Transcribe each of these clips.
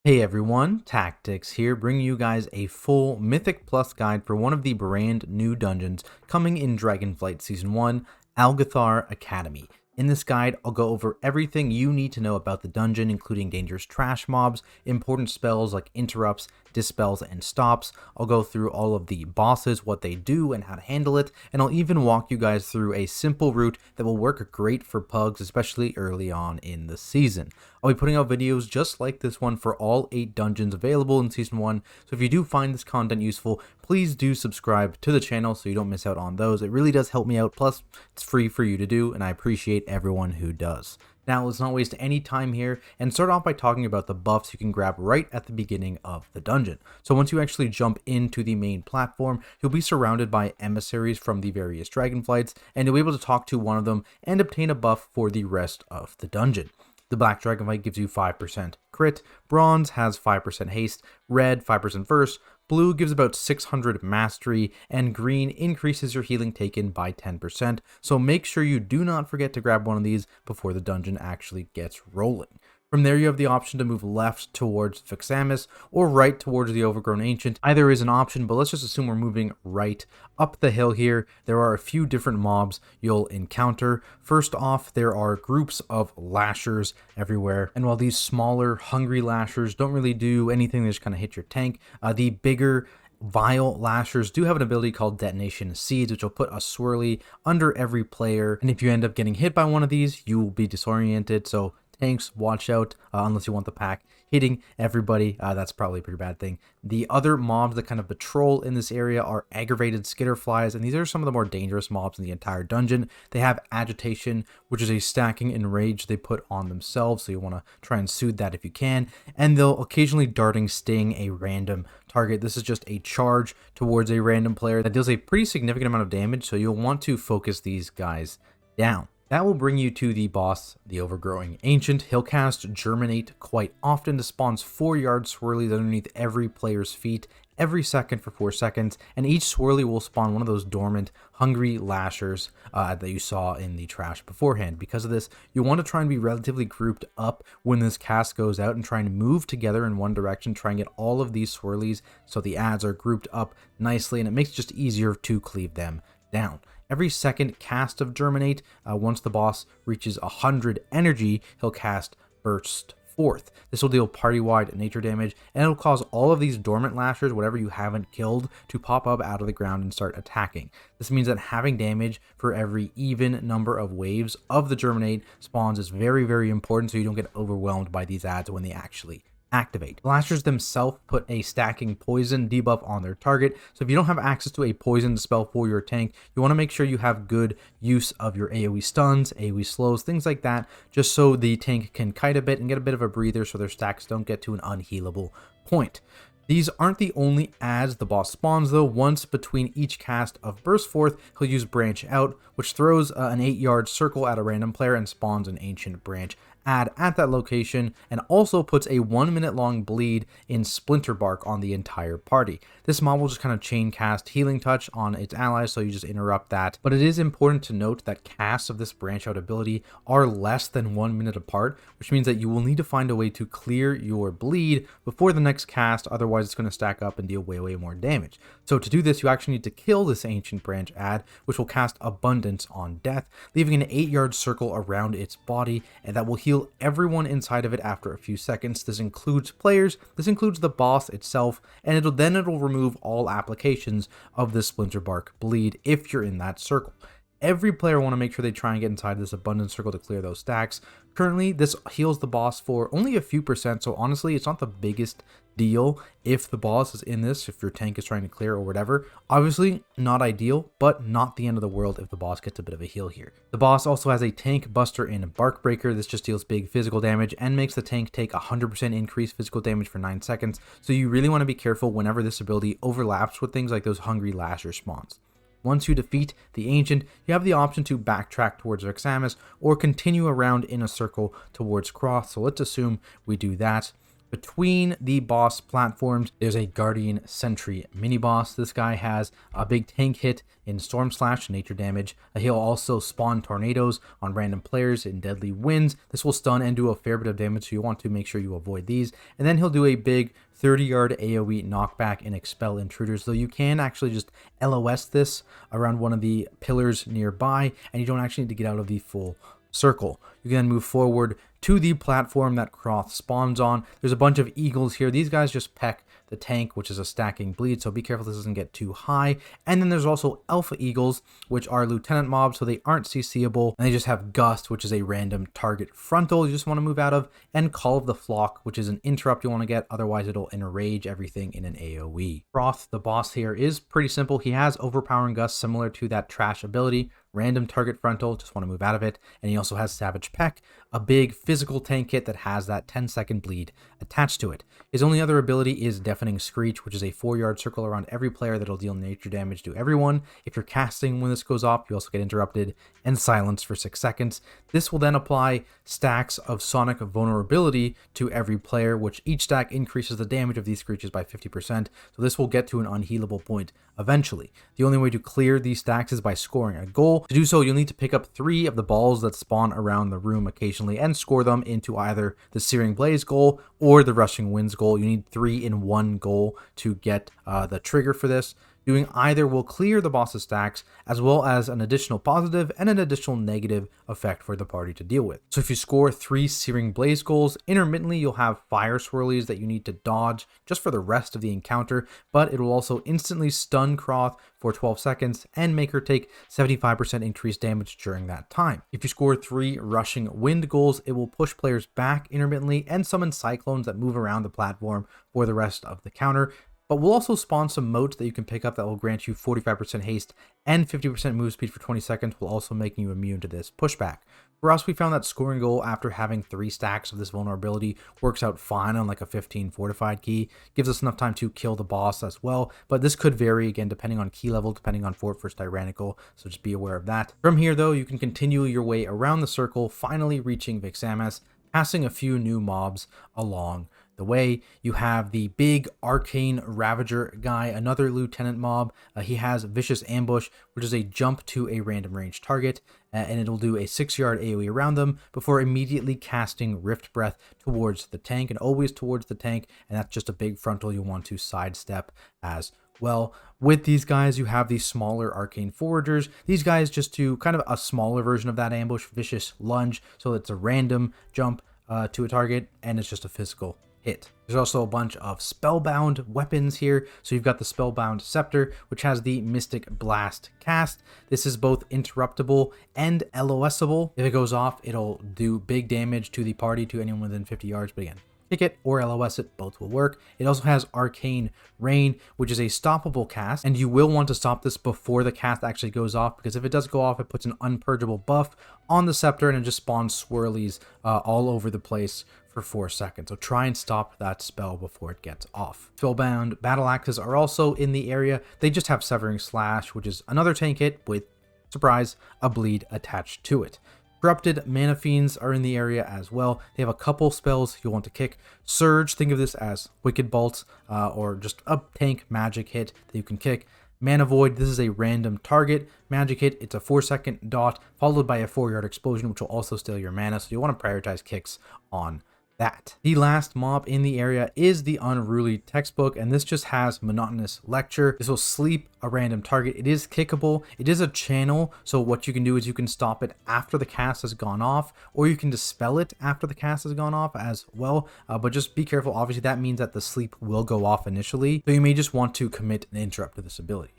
Hey everyone, Tactics here, bringing you guys a full Mythic Plus guide for one of the brand new dungeons coming in Dragonflight Season 1, ALGETH'AR Academy. In this guide, I'll go over everything you need to know about the dungeon, including dangerous trash mobs, important spells like interrupts, dispels, and stops. I'll go through all of the bosses, what they do, and how to handle it, and I'll even walk you guys through a simple route that will work great for pugs, especially early on in the season. I'll be putting out videos just like this one for all 8 dungeons available in Season 1, so if you do find this content useful, please do subscribe to the channel so you don't miss out on those. It really does help me out, plus it's free for you to do, and I appreciate everyone who does. Now, let's not waste any time here and start off by talking about the buffs you can grab right at the beginning of the dungeon. So once you actually jump into the main platform, you'll be surrounded by emissaries from the various dragonflights, and you'll be able to talk to one of them and obtain a buff for the rest of the dungeon. The black dragonflight gives you 5% crit, bronze has 5% haste, red 5% verse, blue gives about 600 mastery, and green increases your healing taken by 10%, so make sure you do not forget to grab one of these before the dungeon actually gets rolling. From there, you have the option to move left towards Vexamus or right towards the Overgrown Ancient. Either is an option, but let's just assume we're moving right up the hill here. There are a few different mobs you'll encounter. First off, there are groups of lashers everywhere, and while these smaller, hungry lashers don't really do anything, they just kind of hit your tank, the bigger vile lashers do have an ability called Detonation Seeds, which will put a swirly under every player, and if you end up getting hit by one of these, you will be disoriented, so tanks, watch out, unless you want the pack hitting everybody. That's probably a pretty bad thing. The other mobs that kind of patrol in this area are aggravated skitterflies, and these are some of the more dangerous mobs in the entire dungeon. They have agitation, which is a stacking enrage they put on themselves, so you want to try and soothe that if you can, and they'll occasionally darting sting a random target. This is just a charge towards a random player that deals a pretty significant amount of damage, so you'll want to focus these guys down. That will bring you to the boss, the Overgrowing Ancient. He'll cast Germinate quite often to spawn 4-yard swirlies underneath every player's feet every second for 4 seconds, and each swirly will spawn one of those dormant, hungry lashers that you saw in the trash beforehand. Because of this, you want to try and be relatively grouped up when this cast goes out and try and move together in one direction, try and get all of these swirlies so the ads are grouped up nicely, and it makes it just easier to cleave them down. Every second cast of Germinate, once the boss reaches 100 energy, he'll cast Burst Forth. This will deal party-wide nature damage, and it'll cause all of these dormant lashers, whatever you haven't killed, to pop up out of the ground and start attacking. This means that having damage for every even number of waves of the Germinate spawns is very, very important so you don't get overwhelmed by these ads when they actually activate. The lashers themselves put a stacking poison debuff on their target, so if you don't have access to a poison spell for your tank, you want to make sure you have good use of your AoE stuns, AoE slows, things like that, just so the tank can kite a bit and get a bit of a breather so their stacks don't get to an unhealable point. These aren't the only ads the boss spawns though. Once between each cast of Burst Forth, he'll use Branch Out, which throws an 8-yard circle at a random player and spawns an Ancient Branch ad at that location, and also puts a 1-minute long bleed in Splinter Bark on the entire party. This mob will just kind of chain cast Healing Touch on its allies, so you just interrupt that. But it is important to note that casts of this Branch Out ability are less than 1 minute apart, which means that you will need to find a way to clear your bleed before the next cast, otherwise it's going to stack up and deal way more damage. So to do this, you actually need to kill this Ancient Branch ad, which will cast Abundance on death, leaving an 8-yard circle around its body, and that will heal everyone inside of it after a few seconds. This includes players, this includes the boss itself, and it'll remove all applications of the Splinter Bark bleed if you're in that circle. Every player will want to make sure they try and get inside this abundance circle to clear those stacks. Currently, this heals the boss for only a few percent, so honestly, it's not the biggest deal if the boss is in this, if your tank is trying to clear or whatever. Obviously, not ideal, but not the end of the world if the boss gets a bit of a heal here. The boss also has a tank buster in Bark Breaker. This just deals big physical damage and makes the tank take 100% increased physical damage for 9 seconds, so you really want to be careful whenever this ability overlaps with things like those hungry lasher spawns. Once you defeat the Ancient, you have the option to backtrack towards Vexamus or continue around in a circle towards Crawth, so let's assume we do that. Between the boss platforms, there's a Guardian Sentry mini boss. This guy has a big tank hit in Storm Slash, nature damage. He'll also spawn tornadoes on random players in deadly winds. This will stun and do a fair bit of damage, so you want to make sure you avoid these. And then he'll do a big 30-yard AoE knockback and expel intruders, though you can actually just LOS this around one of the pillars nearby, and you don't actually need to get out of the full circle. You can then move forward to the platform that Crawth spawns on. There's a bunch of eagles here. These guys just peck the tank, which is a stacking bleed, so be careful this doesn't get too high. And then there's also alpha eagles, which are lieutenant mobs, so they aren't CCable, and they just have gust, which is a random target frontal you just want to move out of, and call of the flock, which is an interrupt you want to get, otherwise it'll enrage everything in an AoE. Crawth, the boss here, is pretty simple. He has overpowering gust similar to that trash ability, random target frontal, just want to move out of it, and he also has Savage Peck, a big physical tank hit that has that 10-second bleed attached to it. His only other ability is Deafening Screech, which is a 4-yard circle around every player that'll deal nature damage to everyone. If you're casting when this goes off, you also get interrupted, and silenced for 6 seconds. This will then apply stacks of Sonic Vulnerability to every player, which each stack increases the damage of these creatures by 50%, so this will get to an unhealable point eventually. The only way to clear these stacks is by scoring a goal. To do so, you'll need to pick up 3 of the balls that spawn around the room occasionally and score them into either the Searing Blaze goal or the Rushing Winds goal. You need 3 in 1 goal to get the trigger for this. Doing either will clear the boss's stacks, as well as an additional positive and an additional negative effect for the party to deal with. So if you score 3 Searing Blaze goals, intermittently you'll have fire swirlies that you need to dodge just for the rest of the encounter, but it will also instantly stun Crawth for 12 seconds and make her take 75% increased damage during that time. If you score 3 Rushing Wind goals, it will push players back intermittently and summon cyclones that move around the platform for the rest of the counter. But we'll also spawn some motes that you can pick up that will grant you 45% haste and 50% move speed for 20 seconds, while also making you immune to this pushback. For us, we found that scoring goal after having 3 stacks of this vulnerability works out fine on like a 15 fortified key. Gives us enough time to kill the boss as well, but this could vary again depending on key level, depending on fort versus tyrannical, so just be aware of that. From here though, you can continue your way around the circle, finally reaching Vexamus, passing a few new mobs along the way. You have the big Arcane Ravager guy, another lieutenant mob. He has Vicious Ambush, which is a jump to a random range target, and it'll do a 6-yard AoE around them before immediately casting Rift Breath towards the tank, and always towards the tank, and that's just a big frontal you want to sidestep as well. With these guys, you have these smaller Arcane Foragers. These guys just do kind of a smaller version of that ambush, Vicious Lunge, so it's a random jump to a target, and it's just a physical hit. There's also a bunch of spellbound weapons here. So you've got the Spellbound Scepter, which has the Mystic Blast cast. This is both interruptible and LOSable. If it goes off, it'll do big damage to the party, to anyone within 50 yards, but again, kick it or LOS it, both will work. It also has Arcane Rain, which is a stoppable cast, and you will want to stop this before the cast actually goes off, because if it does go off, it puts an unpurgeable buff on the scepter and it just spawns swirlies all over the place for 4 seconds. So try and stop that spell before it gets off. Spellbound battle axes are also in the area. They just have Severing Slash, which is another tank hit with, surprise, a bleed attached to it. Corrupted Mana Fiends are in the area as well. They have a couple spells you'll want to kick. Surge, think of this as Wicked Bolt, or just a tank magic hit that you can kick. Mana Void, this is a random target magic hit. It's a 4-second dot followed by a 4-yard explosion, which will also steal your mana, so you want to prioritize kicks on that. The last mob in the area is the Unruly Textbook, and this just has Monotonous Lecture. This will sleep a random target. It is kickable. It is a channel, so what you can do is you can stop it after the cast has gone off, or you can dispel it after the cast has gone off as well, but just be careful. Obviously, that means that the sleep will go off initially, so you may just want to commit an interrupt to this ability.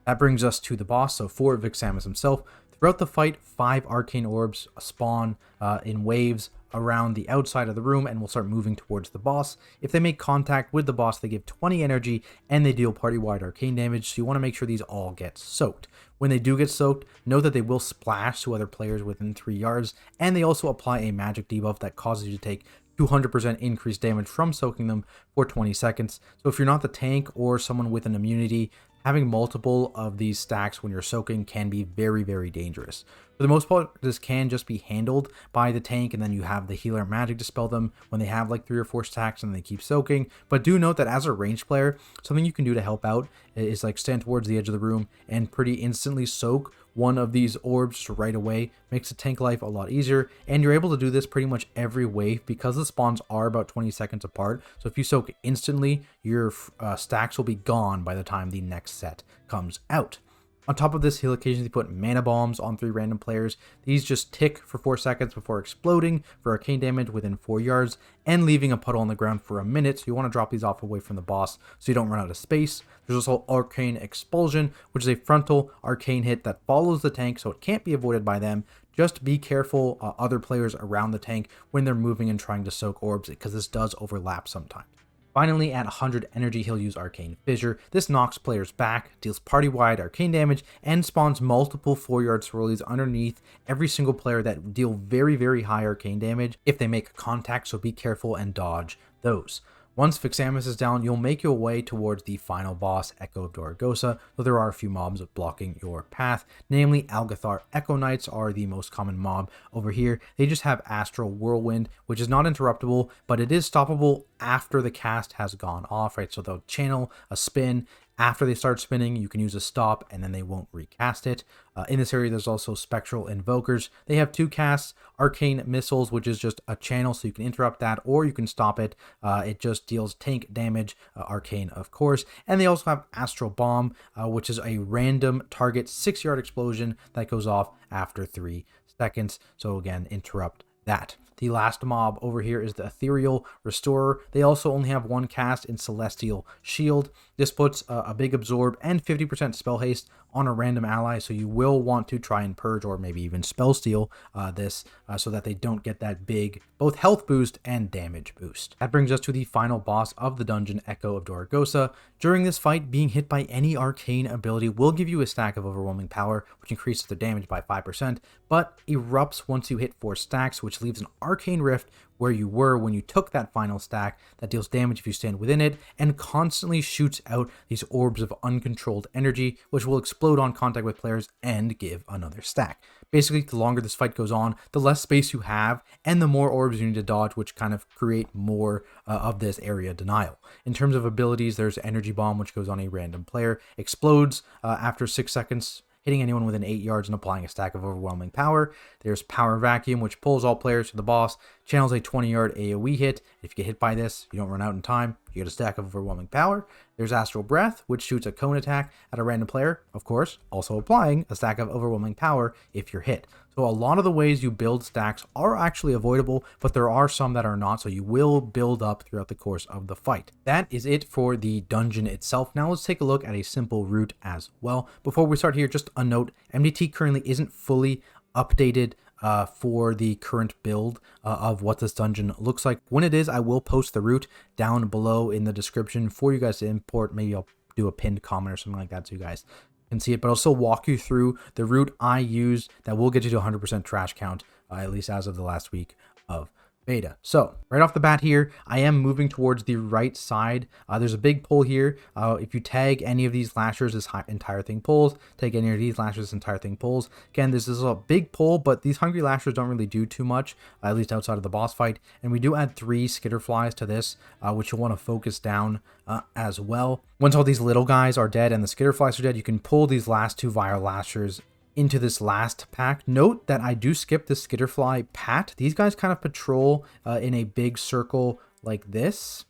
That brings us to the boss. So for Vexamus himself, throughout the fight, 5 Arcane Orbs spawn in waves around the outside of the room and will start moving towards the boss. If they make contact with the boss, they give 20 energy and they deal party-wide arcane damage, so you want to make sure these all get soaked. When they do get soaked, know that they will splash to other players within 3 yards, and they also apply a magic debuff that causes you to take 200% increased damage from soaking them for 20 seconds. So if you're not the tank or someone with an immunity, having multiple of these stacks when you're soaking can be very, very dangerous. For the most part, this can just be handled by the tank, and then you have the healer magic dispel them when they have like 3 or 4 stacks and they keep soaking. But do note that as a ranged player, something you can do to help out is like stand towards the edge of the room and pretty instantly soak one of these orbs right away. Makes the tank life a lot easier, and you're able to do this pretty much every wave because the spawns are about 20 seconds apart. So if you soak instantly, your stacks will be gone by the time the next set comes out. On top of this, he'll occasionally put mana bombs on 3 random players. These just tick for 4 seconds before exploding for arcane damage within 4 yards and leaving a puddle on the ground for a minute. So you want to drop these off away from the boss so you don't run out of space. There's also Arcane Expulsion, which is a frontal arcane hit that follows the tank, so it can't be avoided by them. Just be careful other players around the tank when they're moving and trying to soak orbs, because this does overlap sometimes. Finally, at 100 energy, he'll use Arcane Fissure. This knocks players back, deals party-wide arcane damage, and spawns multiple 4-yard swirlies underneath every single player that deal very, very high arcane damage if they make contact, so be careful and dodge those. Once Vexamus is down, you'll make your way towards the final boss, Echo of Doragosa, though there are a few mobs blocking your path. Namely, ALGETH'AR Echo Knights are the most common mob over here. They just have Astral Whirlwind, which is not interruptible, but it is stoppable after the cast has gone off, right? So they'll channel a spin. After they start spinning, you can use a stop, and then they won't recast it. In this area, there's also Spectral Invokers. They have 2 casts, Arcane Missiles, which is just a channel, so you can interrupt that, or you can stop it. It just deals tank damage, Arcane, of course. And they also have Astral Bomb, which is a random target 6-yard explosion that goes off after 3 seconds. So again, interrupt that. The last mob over here is the Ethereal Restorer. They also only have 1 cast in Celestial Shield. This puts a big absorb and 50% spell haste on a random ally, so you will want to try and purge or maybe even spell steal this so that they don't get that big both health boost and damage boost. That brings us to the final boss of the dungeon, Echo of Doragosa. During this fight, being hit by any arcane ability will give you a stack of overwhelming power, which increases the damage by 5%, but erupts once you hit 4 stacks, which leaves an arcane rift where you were when you took that final stack that deals damage if you stand within it, and constantly shoots out these orbs of uncontrolled energy, which will explode on contact with players and give another stack. Basically, the longer this fight goes on, the less space you have, and the more orbs you need to dodge, which kind of create more of this area denial. In terms of abilities, there's Energy Bomb, which goes on a random player, explodes after 6 seconds, hitting anyone within 8 yards and applying a stack of overwhelming power. There's Power Vacuum, which pulls all players to the boss, channels a 20-yard AoE hit. If you get hit by this, you don't run out in time, you get a stack of overwhelming power. There's Astral Breath, which shoots a cone attack at a random player, of course, also applying a stack of overwhelming power if you're hit. So a lot of the ways you build stacks are actually avoidable, but there are some that are not, so you will build up throughout the course of the fight. That is it for the dungeon itself. Now let's take a look at a simple route as well. Before we start here, just a note, MDT currently isn't fully updated for the current build of what this dungeon looks like. When it is, I will post the route down below in the description for you guys to import. Maybe I'll do a pinned comment or something like that so you guys can see it, but I'll still walk you through the route I used that will get you to 100% trash count, at least as of the last week of beta. So right off the bat here, I am moving towards the right side. There's a big pull here. If you tag any of these lashers, this entire thing pulls. Tag any of these lashers, this entire thing pulls. Again, this is a big pull, but these hungry lashers don't really do too much, at least outside of the boss fight. And we do add 3 skitterflies to this, which you'll want to focus down as well. Once all these little guys are dead and the skitterflies are dead, you can pull these last 2 viral lashers into this last pack. Note that I do skip the skitterfly pat. These guys kind of patrol in a big circle like this.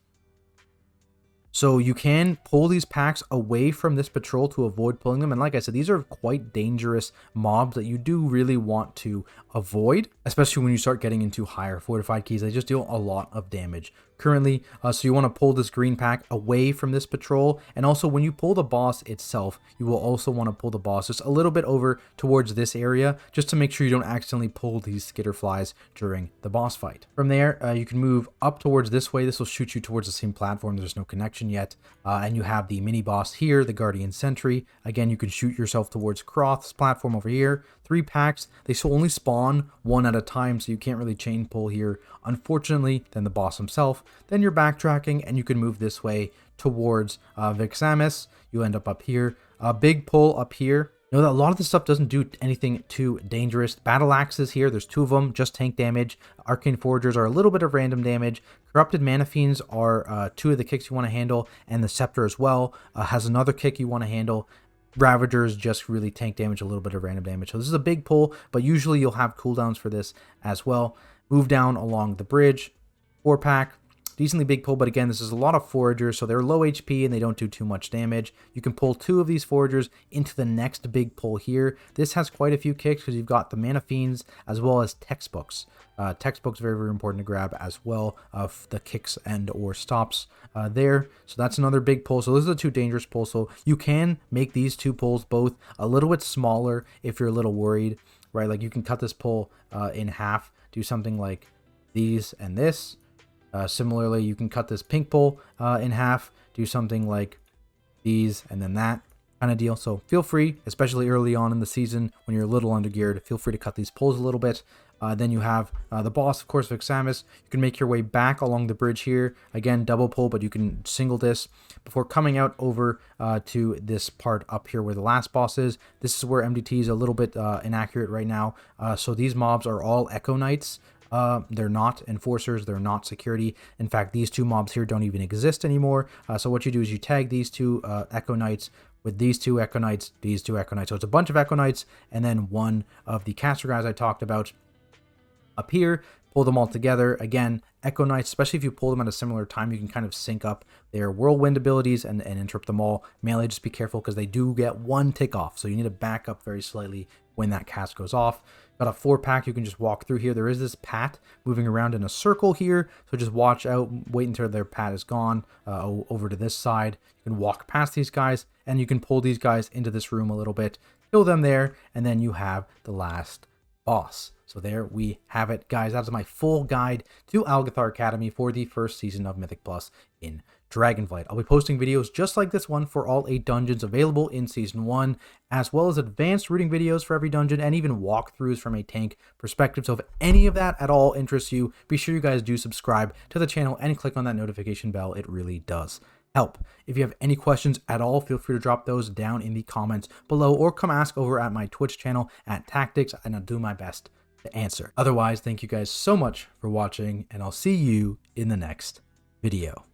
So you can pull these packs away from this patrol to avoid pulling them. And like I said, these are quite dangerous mobs that you do really want to avoid, especially when you start getting into higher fortified keys. They just deal a lot of damage currently. So you want to pull this green pack away from this patrol. And also when you pull the boss itself, you will also want to pull the boss just a little bit over towards this area, just to make sure you don't accidentally pull these skitterflies during the boss fight. From there, you can move up towards this way. This will shoot you towards the same platform. There's no connection yet. And you have the mini boss here, the Guardian Sentry. Again, you can shoot yourself towards Crawth's platform over here. 3 packs. They still only spawn 1 at a time, so you can't really chain pull here, unfortunately. Then the boss himself. Then you're backtracking, and you can move this way towards Vexamus. You end up here. A big pull up here. Know that a lot of this stuff doesn't do anything too dangerous. Battle Axes here, there's 2 of them, just tank damage. Arcane Foragers are a little bit of random damage. Corrupted Mana Fiends are 2 of the kicks you want to handle, and the Scepter as well has another kick you want to handle. Ravagers just really tank damage, a little bit of random damage. So this is a big pull, but usually you'll have cooldowns for this as well. Move down along the bridge. 4-pack. Decently big pull, but again, this is a lot of foragers, so they're low HP and they don't do too much damage. You can pull 2 of these foragers into the next big pull here. This has quite a few kicks because you've got the Mana Fiends as well as textbooks. Textbooks very, very important to grab as well of the kicks and or stops there. So that's another big pull. So those are the 2 dangerous pulls. So you can make these 2 pulls both a little bit smaller if you're a little worried, right? Like you can cut this pull in half, do something like these and this. Similarly, you can cut this pink pull in half, do something like these and then that kind of deal. So feel free, especially early on in the season when you're a little undergeared, feel free to cut these pulls a little bit. Then you have the boss, of course, Vexamus. You can make your way back along the bridge here. Again, double pull, but you can single this before coming out over to this part up here where the last boss is. This is where MDT is a little bit inaccurate right now. So these mobs are all Echo Knights. They're not enforcers, they're not security. In fact, these 2 mobs here don't even exist anymore. So what you do is you tag these 2 Echo Knights with these 2 Echo Knights, these 2 Echo Knights. So it's a bunch of Echo Knights and then one of the caster guys I talked about up here. Pull them all together. Again, Echo Knights, especially if you pull them at a similar time, you can kind of sync up their whirlwind abilities and interrupt them all. Melee, just be careful because they do get 1 tick off. So you need to back up very slightly when that cast goes off. Got a 4-pack you can just walk through here. There is this pat moving around in a circle here. So just watch out, wait until their pat is gone over to this side. You can walk past these guys and you can pull these guys into this room a little bit, kill them there, and then you have the last boss. So there we have it, guys. That's my full guide to ALGETH'AR Academy for the first season of Mythic Plus in Dragonflight. I'll be posting videos just like this one for all 8 dungeons available in Season 1, as well as advanced routing videos for every dungeon and even walkthroughs from a tank perspective. So if any of that at all interests you, be sure you guys do subscribe to the channel and click on that notification bell. It really does help. If you have any questions at all, feel free to drop those down in the comments below or come ask over at my Twitch channel at Tactics, and I'll do my best to answer. Otherwise, thank you guys so much for watching, and I'll see you in the next video.